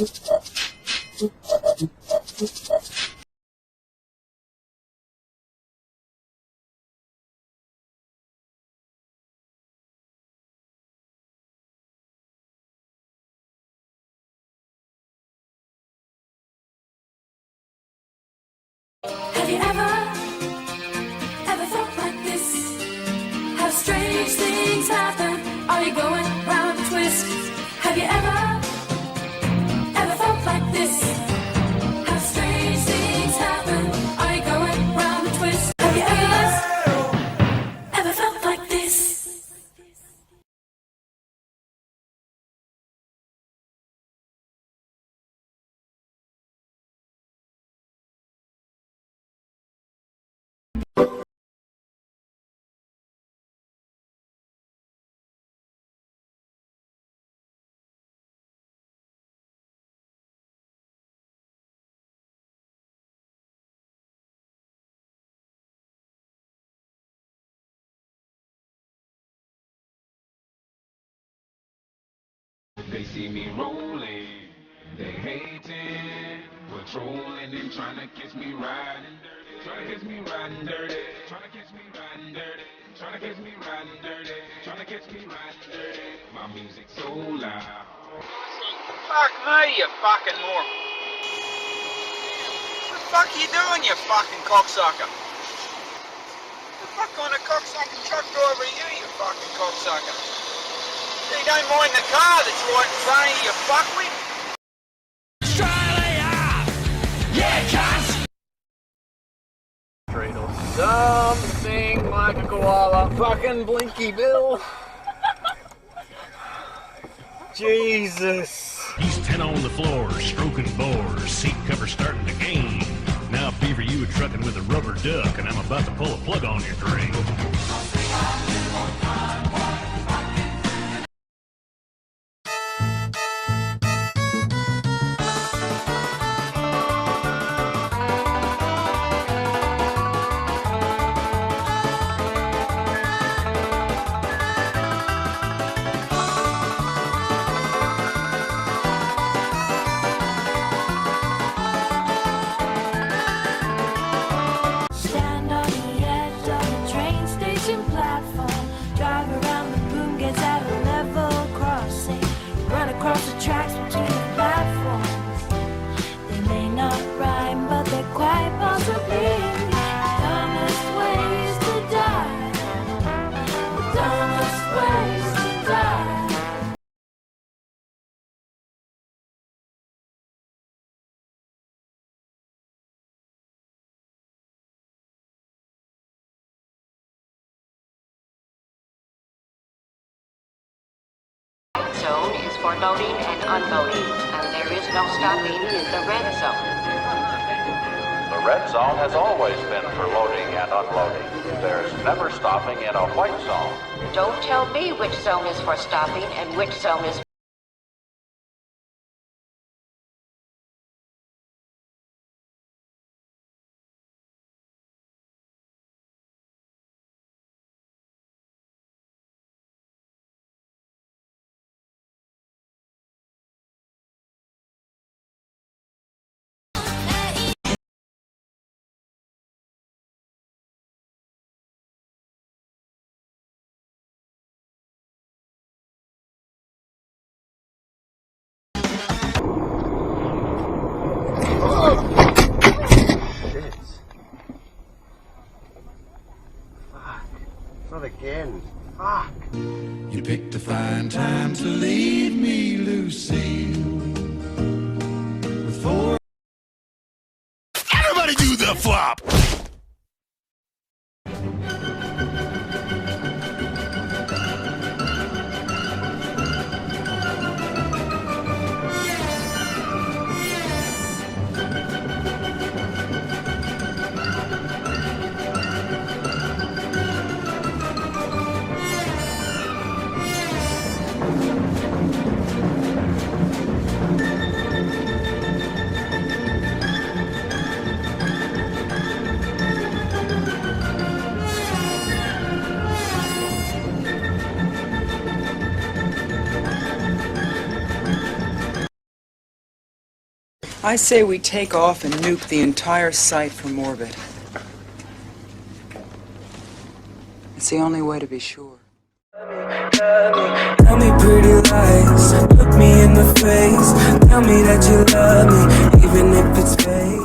Have you ever felt like this? How strange things happen. Are you going round a twist? Have you ever felt like this? How strange things happen. Are you going round a twist? Have you ever felt like this? They see me rolling, they hating, we're trolling and trying to catch me riding dirty, trying to catch me riding dirty, trying to catch me riding dirty, trying to catch me riding dirty, trying to catch me riding dirty. My music so loud. Fuck me, you fucking moron. What the fuck are you doing, you fucking cocksucker? What the fuck kind of cocksucking truck driver are you, you fucking cocksucker? You don't mind the car that's right in front of you, fuckwit. Australia! Yeah, cuss! Something like a koala. Fucking Blinky Bill. Jesus. He's 10 on the floor, stroking bores, seat cover starting to gain. Now, Beaver, you were trucking with a rubber duck, and I'm about to pull a plug on your drain. Stand on the edge of the train station platform. Drive around the boom, gets at a level crossing. Run across the tracks between the platforms. They may not rhyme, but they're quite possibly the dumbest ways to die. The dumbest ways to die. Zone is for loading and unloading, and there is no stopping in the red zone. The red zone has always been for loading and unloading. There's never stopping in a white zone. Don't tell me which zone is for stopping and which zone is Shit. Fuck. Not again. Fuck. You picked a fine time to leave me, Lucille. With four. Everybody do the flop! I say we take off and nuke the entire site from orbit. It's the only way to be sure. Tell me pretty lies, look me in the face. Tell me that you love me, even if it's fake.